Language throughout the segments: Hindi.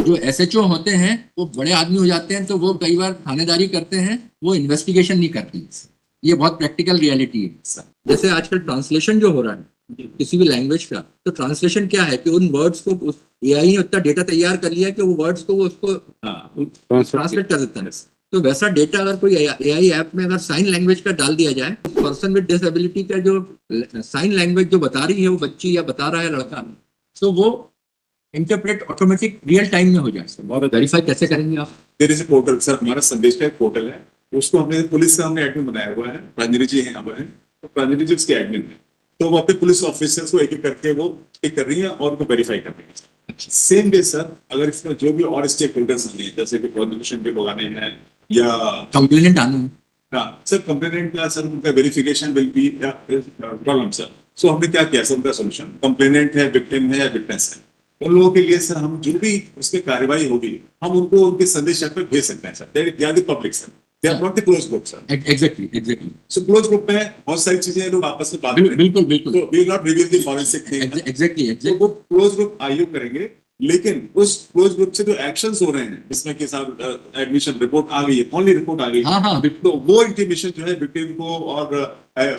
जो एसएचओ होते हैं वो बड़े आदमी हो जाते हैं, तो वो कई बार थानेदारी करते हैं, वो इन्वेस्टिगेशन नहीं करती। ये बहुत प्रैक्टिकल रियलिटी है। जैसे आजकल ट्रांसलेशन जो हो रहा है किसी भी लैंग्वेज का, तो ट्रांसलेशन क्या है कि उन वर्ड्स को एआई ने उतना डेटा तैयार कर लिया कि वो वर्ड्स को वो उसको ट्रांसलेट कर देता है। तो वैसा डेटा अगर कोई एआई ऐप में अगर साइन लैंग्वेज का डाल दिया जाए, पर्सन विद डिसेबिलिटी का जो साइन लैंग्वेज जो बता रही है वो बच्ची या बता रहा है लड़का, तो वो इंटरप्रेट ऑटोमेटिक रियल टाइम में हो जाए। बहुत वेरीफाई कैसे करेंगे आप? There is a portal sir, हमारा संदेश का एक पोर्टल है, उसको हमने पुलिस का हमने एडमिन बनाया हुआ है, प्रांजलि जी हैं हमारे, तो प्रांजलि जी उसके एडमिन है, तो वो अपने पुलिस ऑफिसर्स को एक एक करके वो टिक कर रही है और उनको वेरीफाई कर रही है। सेम डे सर, अगर इसमें जो भी और स्टेक होल्डर्स हैं, जैसे कि प्रोसिक्यूशन के लोग आने हैं या कंप्लेनेंट आने हैं, हाँ सर, कंप्लेनेंट का सर उनका verification will be problem sir. So हमने क्या किया सर, उनका सोल्यूशन कंप्लेनेंट है, विक्टिम है या विटनेस है, उन लोगों के लिए सर हम जो भी उसमें कार्रवाई होगी हम उनको उनके संदेश पे भेज सकते हैं sir. They are the public sir, they are not the close group sir. Exactly. So close group में बहुत सारी चीजें लोग आपस में बात करें, बिल्कुल बिल्कुल, तो we will not reveal the forensic thing. Exactly. तो वो क्लोज ग्रुप आईओ करेंगे, लेकिन उस क्लोज ग्रुप से जो एक्शंस हो रहे हैं जिसमें के साथ एडमिशन रिपोर्ट आ गई है, ओनली रिपोर्ट आ गई है, हाँ तो वो इंटीमेशन जो है विक्टिम को और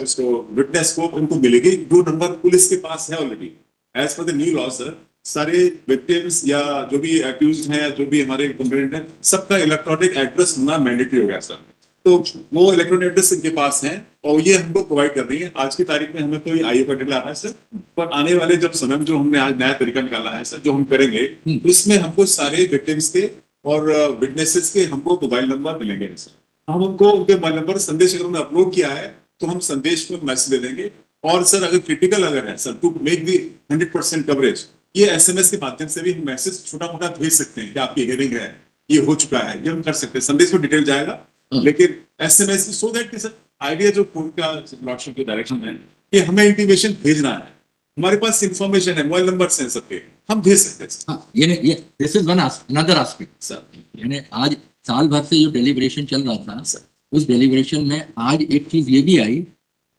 उसको विटनेस को उनको मिलेगी, जो नंबर पुलिस के पास है already. As per the new law sir, सारे विक्टिम्स या जो भी अक्यूज्ड हैं, जो भी हमारे कंप्लेंट हैं, सबका इलेक्ट्रॉनिक एड्रेस होना मैंडेटरी हो गया सर। तो वो इलेक्ट्रॉनिक एड्रेस इनके पास है और ये हमको प्रोवाइड कर रही है। आज की तारीख में हमें कोई आईओ का डेटा आ रहा है सर, पर आने वाले जब समय में जो हमने आज नया तरीका निकाला है सर, जो हम करेंगे इसमें हमको सारे विक्टिम्स के और विटनेसेस के हमको मोबाइल नंबर मिलेंगे सर। हम उनको उनके मोबाइल नंबर संदेश अगर उन्होंने अपलोड किया है तो हम संदेश को मैसेज दे देंगे। और सर अगर क्रिटिकल अगर है sir, to make the 100% coverage, ये एसएमएस के माध्यम से भी हम मैसेज छोटा मोटा भेज सकते हैं कि आपकी हियरिंग है, ये हो चुका है, ये हम कर सकते हैं। संदेश में डिटेल जाएगा, लेकिन एसएमएस सो दैट कि सर आइडिया जो कोर्ट का लॉर्डशिप के डायरेक्शन है कि हमें इंटीमेशन भेजना है, हमारे पास इंफॉर्मेशन है, मोबाइल नंबर है सबके, हम भेज सकते हैं। हाँ, ये this is one another aspect sir. यानी आज साल भर से जो डेलिब्रेशन चल रहा था सर, उस डेलिब्रेशन में आज एक चीज ये भी आई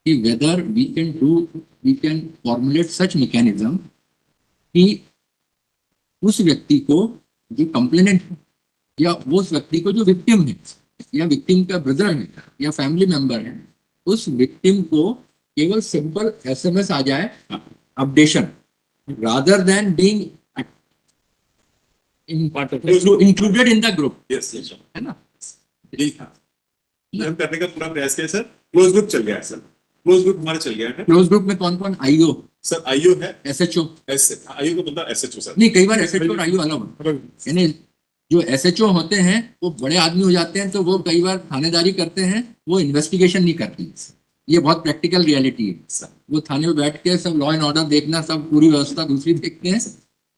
कि whether we can formulate such mechanism कि उस व्यक्ति को जो कंप्लेनेंट है या उस व्यक्ति को जो विक्टिम है या विक्टिम का ब्रदर है या फैमिली मेंबर है, उस विक्टिम को केवल सिंपल एसएमएस आ जाए updation, rather than being included in the group. Yes है ना? जी हाँ, हम करने का पूरा प्रयास किया सर। क्लोज ग्रुप चल गया है सर, क्लोज ग्रुप हमारा चल गया है। क्लोज ग्रुप में कौन कौन? आईओ सर, आईओ है, एसएचओ। आईओ को मतलब एसएचओ सर। नहीं, कई बार एसएचओ और आईओ अलग, यानी जो एसएचओ होते हैं वो बड़े आदमी हो जाते हैं, तो वो कई बार थानेदारी करते हैं, वो इन्वेस्टिगेशन नहीं करती। ये बहुत प्रैक्टिकल रियलिटी है। वो थाने में बैठ के सब लॉ एंड ऑर्डर देखना, सब पूरी व्यवस्था दूसरी देखते हैं,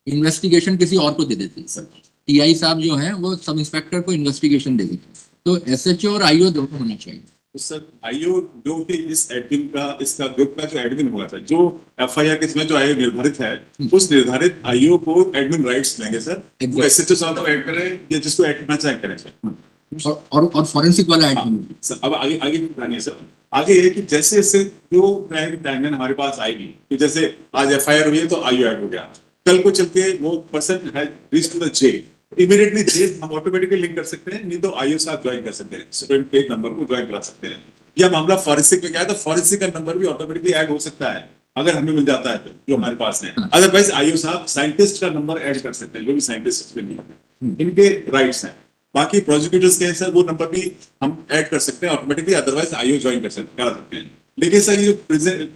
इन्वेस्टिगेशन किसी और को दे देते हैं। सर टीआई साहब जो हैं वो सब इंस्पेक्टर को इन्वेस्टिगेशन दे देते हैं। तो एसएचओ और आईओ दोनों होना चाहिए। तो सर आईओ जो कि इस एडमिन का, इसका ग्रुप का जो एडमिन हुआ था, जो एफआईआर के इसमें जो आईओ निर्धारित है, उस निर्धारित आईओ को एडमिन राइट्स देंगे सर। वो एसएचओ साहब को ऐड करें या जिसको ऐड करना चाहे करें सर। और फॉरेंसिक वाला ऐड सर। अब आगे आगे की सर, आगे है कि जैसे जैसे जो टाइमलाइन हमारे पास आएगी कि जैसे आज एफआईआर हुई है तो आईओ ऐड हो गया, कल को चल के वो पर्सन है reach to the jail, immediately jail हम ऑटोमेटिकली लिंक कर सकते हैं, नहीं तो आईओ साथ ज्वाइन कर सकते हैं, स्टूडेंट पेज नंबर को ज्वाइन करा सकते हैं। या मामला फॉरेंसिक में क्या है तो फॉरेंसिक का नंबर भी ऑटोमेटिकली ऐड हो सकता है अगर हमें मिल जाता है तो, जो हमारे पास है। अदरवाइज आईओ साहब साइंटिस्ट का नंबर ऐड कर सकते हैं, जो भी साइंटिस्ट इनके राइट्स हैं। बाकी प्रोसिक्यूटर्स के सर वो नंबर भी हम ऐड कर सकते हैं ऑटोमेटिकली, अदरवाइज आईओ ज्वाइन कर सकते हैं। लेकिन सर ये जो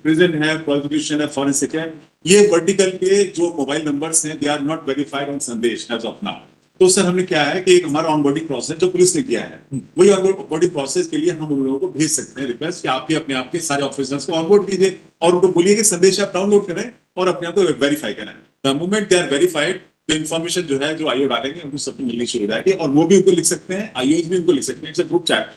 प्रेजेंट है, प्रोसिक्यूशन है, फॉरेंसिक है, ये वर्टिकल के जो मोबाइल नंबर्स हैं, they are not verified on Sandesh as of now. तो सर हमने क्या है कि एक हमारा ऑनबोर्डिंग प्रोसेस जो पुलिस ने किया है, वही ऑनबोर्डिंग प्रोसेस के लिए हम उन लोगों को भेज सकते हैं रिक्वेस्ट कि आप भी अपने आप के सारे ऑफिसर्स को ऑनबोर्ड कीजिए और उनको बोलिए कि संदेश आप डाउनलोड करें और अपने आप को वेरीफाई करें। The moment they are verified, तो इन्फॉर्मेशन जो है जो आईओ डालेंगे उनको सबको मिलनी शुरू हो जाएगी, और वो भी उनको लिख सकते हैं, आईओ भी उनको लिख सकते हैं। ग्रुप चैट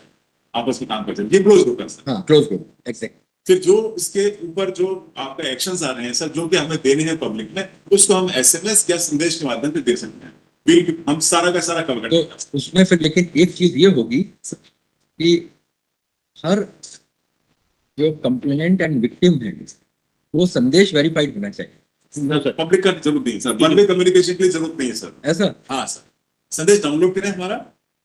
आपस में काम करते हैं, ये क्लोज ग्रुप है सर। Close group, exact. फिर जो इसके ऊपर जो आपका एक्शंस आ रहे हैं सर, जो कि हमें देने हैं पब्लिक में, उसको हम एसएमएस या संदेश के माध्यम से दे सकते हैं। बिल हम सारा का सारा कवर करते हैं। तो उसमें फिर लेकिन एक चीज ये होगी कि हर जो कंप्लेनेंट एंड विक्टिम है वो संदेश वेरीफाइड होना चाहिए। पब्लिक का जरूरत नहीं है सर, वन वे कम्युनिकेशन के लिए जरूरत नहीं है सर। ऐसा? हाँ सर, संदेश डाउनलोड करें हमारा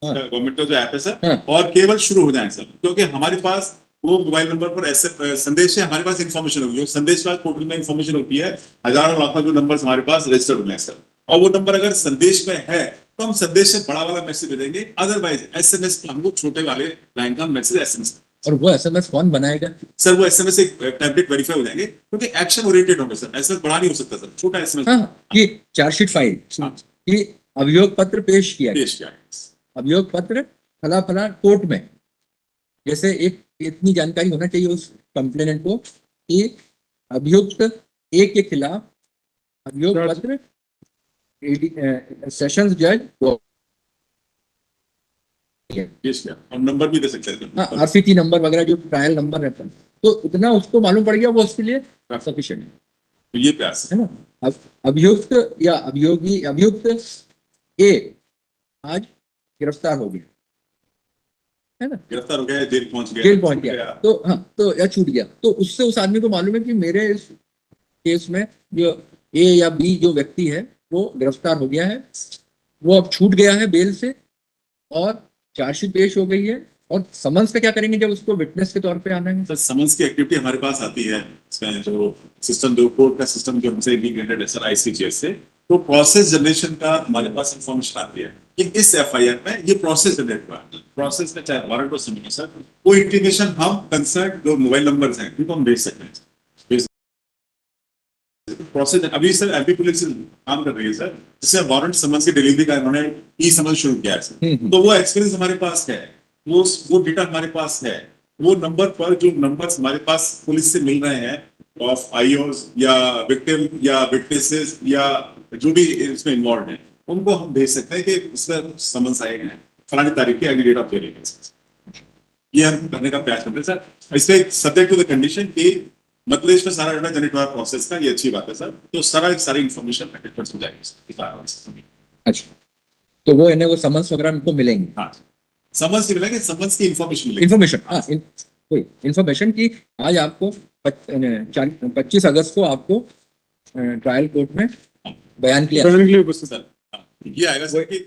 हाँ। गवर्नमेंट का जो ऐप है सर, हाँ। और केवल शुरू हो जाए सर, क्योंकि हमारे पास वो मोबाइल नंबर पर ऐसे संदेश से हमारे पास इन्फॉर्मेशन होगी, संदेश के बाद पोर्टल में इन्फॉर्मेशन होती है, हजारों लाखों जो नंबर हमारे पास रजिस्टर्ड हुए हैं सर, और वो नंबर अगर संदेश में है तो हम संदेश से बड़ा वाला मैसेज भेजेंगे, अदरवाइज एसएमएस हमको छोटे वाले लाइन का मैसेज एसएमएस। और वो एसएमएस कौन बनाएगा? सर वो एसएमएस एक टैबलेट वेरीफाई हो जाएंगे, क्योंकि एक्शन ओरिएंटेड होंगे सर, एसएमएस बड़ा नहीं हो सकता सर, छोटा एसएमएस। हाँ, कि चार्जशीट फाइल हाँ, कि अभियोग पत्र पेश किया गया। पेश किया है। अभियोग पत्र फला फला कोर्ट में, जैसे एक इतनी जानकारी होना चाहिए उस कंप्लेनेंट को कि अभियुक्त ए के खिलाफ अभियोग पत्र सेशंस जज पेश किया, हम नंबर भी दे सकते हैं। आरसीटी नंबर वगैरह जो ट्रायल नंबर रहता है, तो इतना उसको मालूम पड़ गया, वो उसके लिए सफिशिएंट है। तो ये प्रयास है ना? अब अभियुक्त या अभियुक्त ए आज गिरफ्तार हो गया, है ना, गिरफ्तार हो गया, जेल पहुंच गया, जेल पहुंच गया, तो हाँ, तो या छूट गया, तो उससे उस आदमी को मालूम है कि मेरे इस केस में जो ए या बी जो व्यक्ति है वो गिरफ्तार हो गया है, वो अब छूट गया है बेल से, और चार्जशीट पेश हो गई है, और समन्स पे क्या करेंगे जब उसको विटनेस के तौर पे आना है? सर समन्स की एक्टिविटी हमारे पास आती है, इसमें जो सिस्टम, जो कोर्ट का सिस्टम जो हमसे इंटीग्रेटेड है सर आईसीजीएस से, तो प्रोसेस जनरेशन का हमारे पास इंफॉर्मेशन आती है कि इस एफआईआर में ये प्रोसेस जनरेट हुआ है, प्रोसेस में चाहे वारंट हो समझिए सर, वो इंटीमेशन हम कंसर्न जो मोबाइल नंबर्स हैं उनको हम भेज सकते हैं। प्रोसेस अभी सर एमपी पुलिस काम कर रही है सर, जिससे वारंट समन्स की डिलीवरी का इन्होंने ई समन्स शुरू किया है सर, तो वो एक्सपीरियंस हमारे पास है, वो डेटा हमारे पास है, वो नंबर पर जो नंबर्स हमारे पास पुलिस से मिल रहे हैं ऑफ आईओज या विक्टिम या विटनेसेस या जो भी इसमें इन्वॉल्व है, उनको हम भेज सकते हैं कि इसमें समन्स आए हैं फलानी तारीख की, अगली डेट ऑफ हियरिंग। ये हम करने का प्रयास करते हैं सर, इसमें सब्जेक्ट टू द कंडीशन कि मतलब इसमें सारा डाटा जनरेट हुआ प्रोसेस का, ये अच्छी बात है सर, तो सारी इन्फॉर्मेशन हो जाएगी। अच्छा, तो वो इन्हें वो समन्स वगैरह उनको मिलेंगे? हाँ, समन्स मिलेंगे, समन्स की इन्फॉर्मेशन मिलेगी, इन्फॉर्मेशन, हाँ, कोई इन्फॉर्मेशन की आज आपको 25 अगस्त को आपको ट्रायल कोर्ट में बयान किया सर। ये आएगा सर कि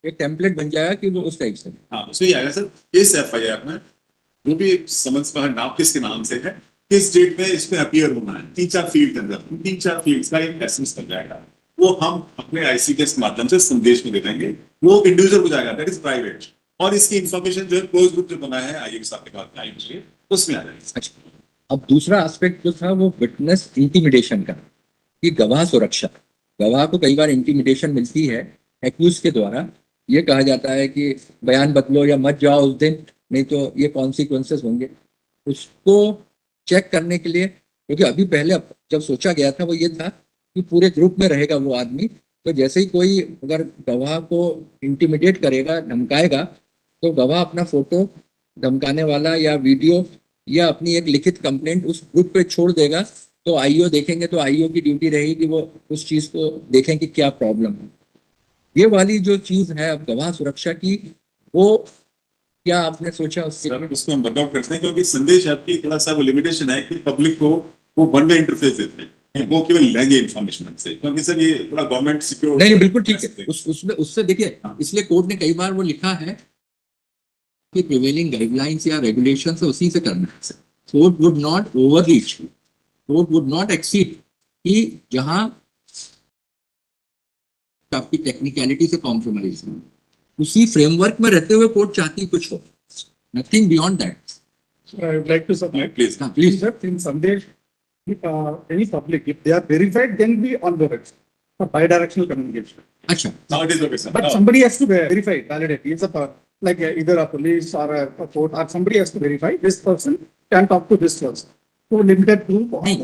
एक टेम्पलेट बन जाएगा कि वो उस टाइप से, हाँ उसमें ये आएगा सर, इस एफआईआर में जो भी समन्स का नाम किसके नाम से है, किस डेट में इसमें अपीयर होना है, 3-4 फील्ड के अंदर, 3-4 फील्ड्स का एक एसेंस बन जाएगा, वो हम अपने आईसीटीएस के माध्यम से संदेश में दे देंगे, वो इंडिविजुअल हो जाएगा, दैट इज प्राइवेट, और इसकी इंफॉर्मेशन जो है क्लोज ग्रुप जो बना है आईए के साथ निकाल उसमें आ जाएगी। अच्छा, अब दूसरा एस्पेक्ट जो था वो विटनेस इंटिमिडेशन का, कि गवाह सुरक्षा, गवाह को कई बार इंटिमिडेशन मिलती है एक्यूज के द्वारा, ये कहा जाता है कि बयान बदलो या मत जाओ उस दिन, नहीं तो ये कॉन्सिक्वेंसेस होंगे, उसको चेक करने के लिए, क्योंकि अभी पहले जब सोचा गया था वो ये था कि पूरे ग्रुप में रहेगा वो आदमी, तो जैसे ही कोई अगर गवाह को इंटिमिडेट करेगा, धमकाएगा, तो गवाह अपना फोटो धमकाने वाला या वीडियो या अपनी एक लिखित कंप्लेंट उस ग्रुप पे छोड़ देगा, तो आईओ देखेंगे, तो आईओ की ड्यूटी रहेगी कि वो उस चीज को देखें कि क्या प्रॉब्लम है। ये वाली जो चीज है अब गवाह सुरक्षा की, वो क्या आपने सोचा उसको हम वर्कआउट करते हैं, क्योंकि संदेश आपकी थोड़ा सा वो लिमिटेशन है कि पब्लिक को वो वन वे इंटरफेस देते हैं, वो केवल लेंगे इन्फॉर्मेशन से, क्योंकि सर ये थोड़ा गवर्नमेंट सिक्योर नहीं, बिल्कुल ठीक है, उसमें उससे देखिए, इसलिए कोर्ट ने कई बार वो लिखा है कि प्रिवेलिंग गाइडलाइंस या रेगुलेशन से उसी से करना है, court would not overreach, court would not exceed, कि जहां आपकी टेक्निकलिटी से कॉम्प्रोमाइज है, उसी फ्रेमवर्क में रहते हुए कोर्ट चाहती कुछ हो, nothing beyond that. I would like to submit. Please. हाँ, please. Except in Sandesh, any public, if they are verified, then we on the website for bidirectional communication. अच्छा, Now it is okay sir। But somebody has to verify, validate. It's like either a police or a court or somebody has to verify this person can talk to this person. So limited group. नहीं,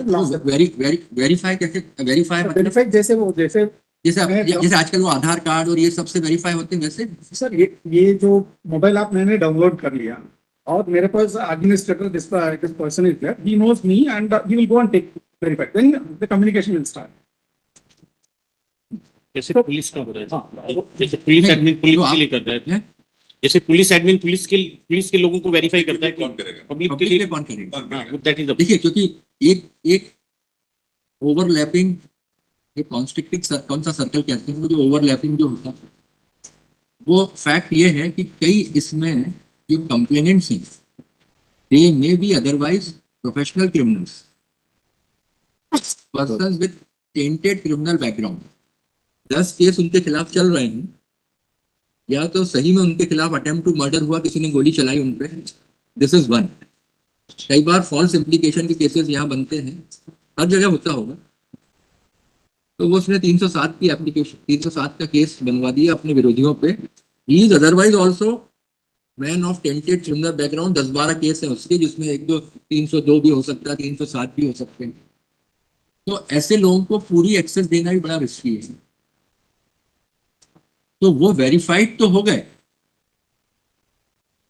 वेरीफाई कैसे, वेरीफाई मतलब Verify जैसे जैसे आजकल वो आधार कार्ड और ये सबसे वेरीफाई होते हैं वैसे? सर ये जो मोबाइल ऐप मैंने डाउनलोड कर लिया और मेरे पास administrator this person is there, he knows me and he will go and take verify, then the communication will start. जैसे पुलिस का हो रहा है, जैसे पुलिस एडमिन पुलिस के लिए कर रहा है, जैसे पुलिस एडमिन पुलिस के लोगों को वेरीफाई करता है, कौन करेगा? पब्लिक के पब्लिक लिए में कौन करेगा? दैट इज द देखिए, क्योंकि एक ओवरलैपिंग, ये कॉन्स्ट्रिक्टिव कौन सा सर्कल कहते हैं, वो जो ओवरलैपिंग जो होता है, वो फैक्ट ये है कि कई इसमें जो कंप्लेनेंट्स हैं they may be otherwise professional criminals, person with tainted criminal background. 10 case उनके खिलाफ चल रहे हैं, या तो सही में उनके खिलाफ अटेम्प्ट टू मर्डर हुआ, किसी ने गोली चलाई उन पे, दिस इज वन। कई बार फॉल्स इम्प्लीकेशन के केसेस यहाँ बनते हैं, हर जगह होता होगा, तो वो उसने 307 की एप्लीकेशन, 307 का केस बनवा दिया अपने विरोधियों पे। He is otherwise also man of tainted criminal background. 10-12 case है उसके, जिसमें एक दो 302 भी हो सकता है, 307 भी हो सकते हैं। तो ऐसे लोगों को पूरी एक्सेस देना भी बड़ा रिस्की है। तो वो वेरीफाइड तो हो गए,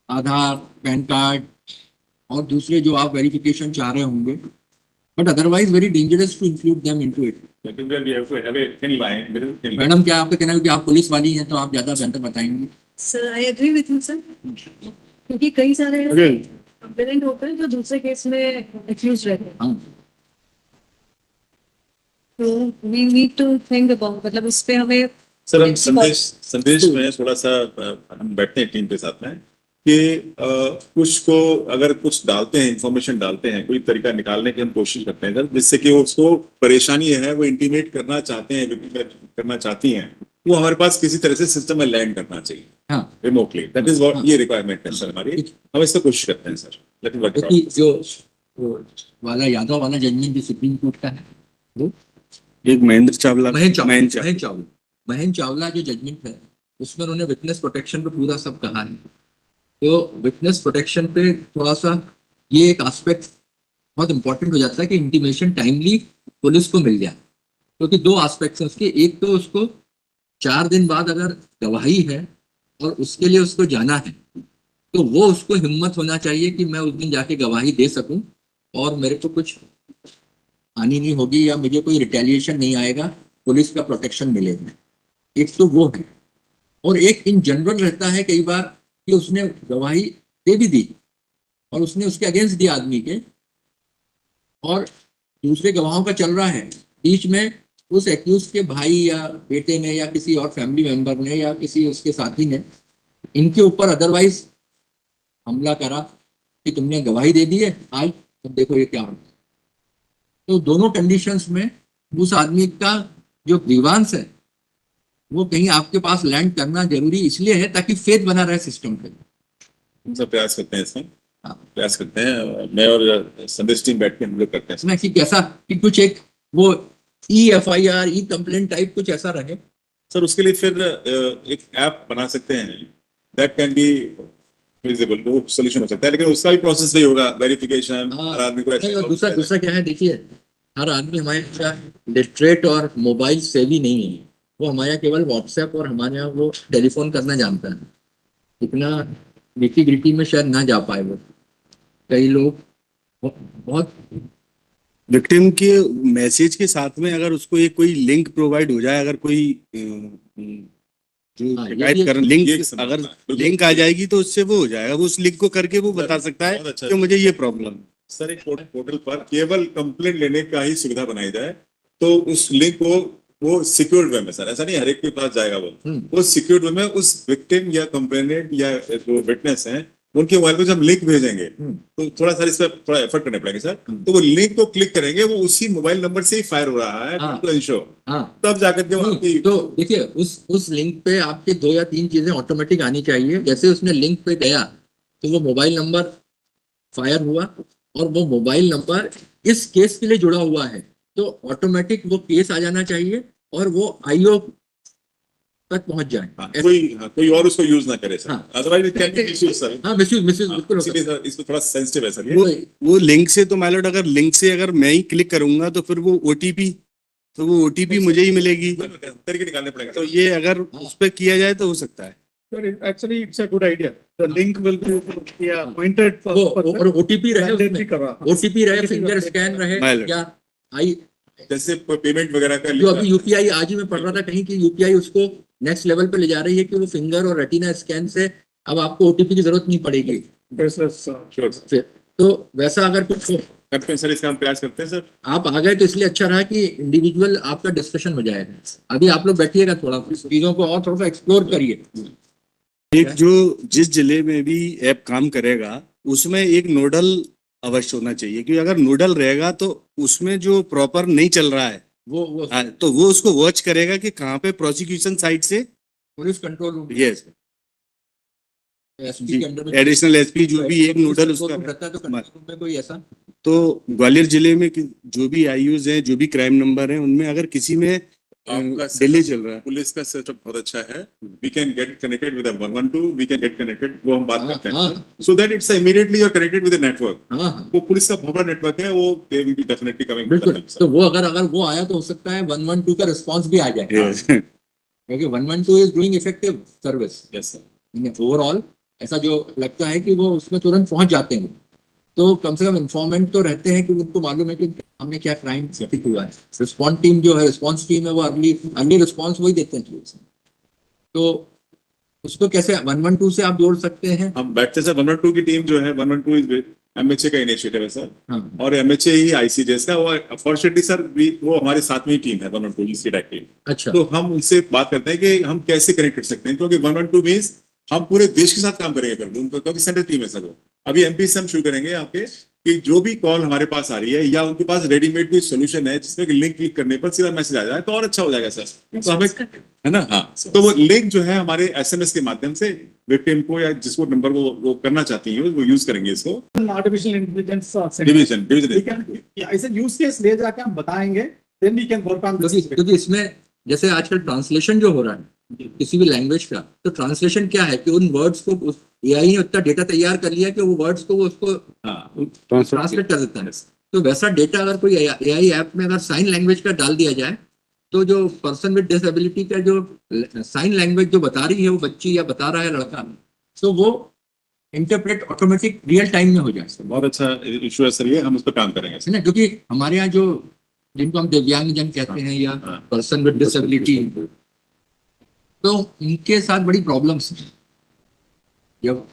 आधार, पैन कार्ड और दूसरे जो आप वेरिफिकेशन चाह रहे होंगे, but otherwise very dangerous to include them into it. Madam, क्या आपका कहना है कि आप पुलिस वाली हैं, तो आप ज्यादा बेहतर बताएंगे। Sir I agree with you sir, क्योंकि कई सारे कंप्लेनेंट होते हैं जो दूसरे केस में एक्यूज रहते हैं, हाँ, तो we need to think about, मतलब इस पे हमें सर हम संदेश में थोड़ा सा हम बैठते हैं टीम के साथ में कि कुछ को अगर कुछ डालते हैं, इंफॉर्मेशन डालते हैं, कोई तरीका निकालने की हम कोशिश करते हैं सर, जिससे कि उसको परेशानी है, वो इंटीमेट करना चाहते हैं, करना चाहती हैं, वो हमारे पास किसी तरह से सिस्टम में लैंड करना चाहिए हाँ। रिमोटली। दैट इज व्हाट, ये रिक्वायरमेंट है सर हमारी, हम इसको कोशिश करते हैं सर। लेकिन क्योंकि जो वो वाला यादव वाला जजमेंट जो सुप्रीम कोर्ट का है, वो एक महेंद्र चावला, महेंद्र चावला जो जजमेंट है, उसमें उन्होंने विटनेस प्रोटेक्शन पे पूरा सब कहा है। तो विटनेस प्रोटेक्शन पे थोड़ा सा ये एक एस्पेक्ट बहुत इंपॉर्टेंट हो जाता है कि इंटीमेशन टाइमली पुलिस को मिल जाए, क्योंकि दो एस्पेक्ट्स हैं उसके। एक तो उसको 4 दिन बाद अगर गवाही है और उसके लिए उसको जाना है, तो वो उसको हिम्मत होना चाहिए कि मैं उस दिन जाके गवाही दे सकूं और मेरे को कुछ हानि नहीं होगी या मुझे कोई रिटेलिएशन नहीं आएगा, पुलिस का प्रोटेक्शन मिलेगा। एक तो वो है, और एक इन जनरल रहता है कई बार कि उसने गवाही दे भी दी और उसने उसके अगेंस्ट दिया आदमी के, और दूसरे गवाहों का चल रहा है, बीच में उस एक्यूज के भाई या बेटे ने या किसी और फैमिली मेंबर ने या किसी उसके साथी ने इनके ऊपर अदरवाइज हमला करा कि तुमने गवाही दे दी है, आज तब देखो ये क्या होता है। तो दोनों कंडीशंस में उस आदमी का जो ग्रीवांस है वो कहीं आपके पास लैंड करना जरूरी इसलिए है ताकि फेथ बना रहे सिस्टम पे। हम सब प्रयास करते हैं इसमें, हाँ। प्रयास करते हैं, मैं और संदेश टीम बैठ के हम लोग करते हैं इसमें कि कैसा कि कुछ एक वो EFIR ई कंप्लेंट टाइप कुछ ऐसा रहे। सर। उसके लिए फिर एक ऐप बना सकते हैं, दैट कैन बी फिजिबल, वो सोल्यूशन हो सकता है, लेकिन उसका भी प्रोसेस नहीं होगा, वेरिफिकेशन, हर आदमी को नहीं, और दूसरा क्या है, देखिए हर आदमी हमारे यहाँ लिटरेट और मोबाइल सेवी नहीं है। वो हमारे यहाँ केवल व्हाट्सएप और हमारे यहाँ वो टेलीफोन करना जानता है, इतना निटी ग्रिटी में शायद ना जा पाए वो। कई लोग बहुत विक्टिम के मैसेज के साथ में अगर उसको एक कोई लिंक प्रोवाइड हो जाए, अगर कोई जो हाँ, शिकायत कर लिंक, ये समझना अगर है, बिल्कुल। लिंक आ जाएगी तो उससे वो हो जाएगा, वो उस लिंक को करके वो बता सकता है बहुत अच्छा कि मुझे ये प्रॉब्लम है। सर एक पोर्टल पर केवल कंप्लेंट लेने का ही सुविधा बनाई जाए, तो उस लिंक को वो सिक्योर्ड वे में, सर ऐसा नहीं हर एक के पास जाएगा, वो सिक्योर्ड वे में उस विक्टिम या कंप्लेनेंट या जो विटनेस हैं उनके मोबाइल को जब लिंक भेजेंगे तो थोड़ा सा इस पर थोड़ा एफर्ट करने पड़ेंगे सर। तो वो लिंक को क्लिक करेंगे, वो उसी मोबाइल नंबर से ही फायर हो रहा है हाँ। टू इंश्योर, हाँ। तब जाकर के वो आपकी तो देखिए उस लिंक पे आपके 2 या 3 चीजें ऑटोमेटिक आनी चाहिए। जैसे उसने लिंक पे गया तो वो मोबाइल नंबर फायर हुआ और वो मोबाइल नंबर इस केस के लिए जुड़ा हुआ है, तो ऑटोमेटिक वो केस आ जाना चाहिए और वो IO तक पहुंच जाए। कोई और उसको यूज ना करे सर, हाँ। Otherwise it can be misuse sir. हाँ, मिसयूज बिल्कुल हो इसीलिए सकता है। सर इसको थोड़ा सेंसिटिव है सर ये। वो लिंक से तो माइलॉर्ड, अगर लिंक से अगर मैं ही क्लिक करूंगा तो फिर वो OTP मुझे ही मिलेगी, तरीके निकालने पड़ेंगे तो ये अगर उस पर किया जाए तो हो सकता है। Sir, actually, it's a good idea. The link will be pointed for वो और OTP रहे उसमें, validity करा। OTP रहे, फिंगर स्कैन रहे Pilot। या आई जैसे पेमेंट वगैरह का जो अभी UPI, आज ही मैं पढ़ रहा था कहीं कि UPI उसको नेक्स्ट लेवल पे ले जा रही है कि वो फिंगर और रेटिना स्कैन से अब आपको OTP की जरूरत नहीं पड़ेगी। This is, Sure, sir। फिर तो वैसा अगर कुछ हो करते हैं सर, इसका हम प्रयास करते हैं सर। आप आ गए तो इसलिए अच्छा रहा कि इंडिविजुअल आपका डिस्कशन हो जाएगा। अभी आप लोग बैठिएगा, थोड़ा चीजों को और थोड़ा सा एक्सप्लोर करिए। एक जो जिस जिले में भी ऐप काम करेगा उसमें एक नोडल अवश्य होना चाहिए, क्योंकि अगर नोडल रहेगा तो उसमें जो प्रॉपर नहीं चल रहा है वो तो वो उसको वॉच करेगा कि कहाँ पे प्रोसिक्यूशन साइड से police control room, yes SP के अंडर में एडिशनल एसपी जो भी एक नोडल उसका रहता है, तो कंट्रोल रूम में कोई ऐसा तो ग्वालियर जिले में जो भी आईयूज हैं, जो भी क्राइम नंबर हैं, उनमें अगर किसी में आपका डिले चल रहा है पुलिस का सेटअप बहुत अच्छा है। We can get connected with 112, we can get connected, वो हम बात हाँ, करते हाँ। हैं, so that it's immediately you are connected with the network. हाँ हाँ वो पुलिस का बहुत बड़ा नेटवर्क है, वो they will be definitely coming. बिल्कुल। तो वो अगर वो आया तो हो सकता है 112 का रिस्पांस भी आ जाए, Yes. क्योंकि 112 is doing effective service yes sir. Overall. ऐसा जो लगता है कि वो उसमें तुरंत पहुंच जाते हैं, तो कम से कम इन्फॉर्मेंट तो रहते हैं कि उनको मालूम है कि हमने क्या क्राइम घटित हुआ है। रिस्पॉन्स टीम जो है, रिस्पॉन्स टीम है, वो अर्ली रिस्पॉन्स वही देते हैं। तो उसको कैसे 112 से आप जोड़ सकते हैं? हम बैठते सर, 112 की टीम जो है, 112 इज एमएचए का इनिशिएटिव है सर, हाँ और एमएचए ही आईसीजेएस का, वो अनफॉर्चुनेटली सर वो हमारे साथ में ही टीम है 112 की सीडाक टीम। अच्छा, तो हम उनसे बात करते हैं कि हम कैसे कनेक्ट कर सकते हैं, क्योंकि 112 मीन्स हम पूरे देश के साथ काम करेंगे करके उनको, क्योंकि सेंट्रल टीम है सर वो। अभी एमपी से हम शुरू करेंगे आपके कि जो भी कॉल हमारे पास आ रही है या उनके पास रेडीमेड कोई सोल्यूशन है जिसमें लिंक क्लिक करने पर सीधा मैसेज आ जाए तो और अच्छा हो जाएगा सर। तो हमें है ना, हाँ, तो वो लिंक जो है हमारे एसएमएस के माध्यम से विक्टिम को या जिसको नंबर वो करना चाहती है वो यूज करेंगे इसको। आर्टिफिशियल इंटेलिजेंस डिवीजन ऐसे यूज केस ले जाके हम बताएंगे, then we can work on क्योंकि इसमें जैसे आजकल ट्रांसलेशन जो हो रहा है किसी भी लैंग्वेज का, तो ट्रांसलेशन क्या है कि उन वर्ड्स को एआई ने उतना डेटा तैयार कर लिया कि वो वर्ड्स को वो उसको ट्रांसलेट कर देता है। तो वैसा डेटा अगर कोई एआई ऐप में अगर साइन लैंग्वेज का डाल दिया जाए, तो जो पर्सन विद डिसेबिलिटी का जो साइन लैंग्वेज जो बता रही है वो बच्ची या बता रहा है लड़का, तो वो इंटरप्रेट ऑटोमेटिक रियल टाइम में हो जाए। बहुत अच्छा इशू है सर ये, हम उस पर काम करेंगे है ना, क्योंकि हमारे यहाँ जो जिनको हम दिव्यांग जन कहते हैं या पर्सन विद डिसेबिलिटी, तो उनके साथ बड़ी प्रॉब्लम्स हैं। जब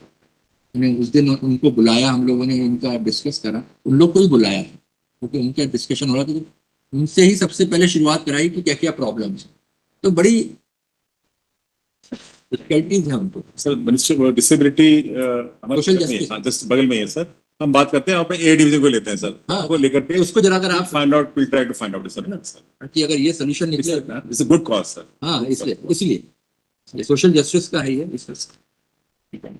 उन्हें उस दिन उनको बुलाया, हम लोगों ने इनका डिस्कस करा, उन लोग को ही बुलाया क्योंकि उनका डिस्कशन हो रहा था, तो उनसे ही सबसे पहले शुरुआत कराई कि क्या क्या प्रॉब्लम्स हैं। तो बड़ी डिफिकल्टीज है उनको। Sir. Ministry disability Social justice। Just बगल में ही है सर, हम बात करते हैं अपने ए डिवीजन को लेते हैं सर, हाँ। वो लेकर के उसको जरा अगर आप find out, we try to find out sir, कि अगर ये सोल्यूशन निकले, it's a good cause sir. हाँ, इसलिए ये सोशल जस्टिस का है ये इसलिए।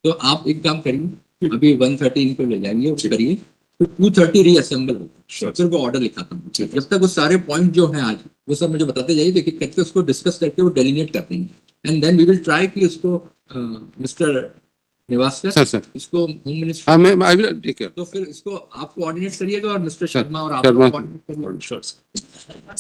तो आप एक काम करिए, अभी 130 इनको ले जाएंगे, वो करिए, तो 230 रीअसेंबल होगा, फिर वो ऑर्डर लिखाता हूँ। जब तक वो सारे पॉइंट जो हैं आज वो सब मुझे बताते जाइए, देखिए करके उसको डिस्कस करके वो डेलीनेट कर देंगे, and then we will try कि उसको मिस्टर निवासकर सर इसको होम मिनिस्टर, हाँ मैं आई विल टेक केयर तो फिर इसको आप कोऑर्डिनेट करिएगा और मिस्टर शर्मा और आप शर्मा। कोऑर्डिनेट करिएगा।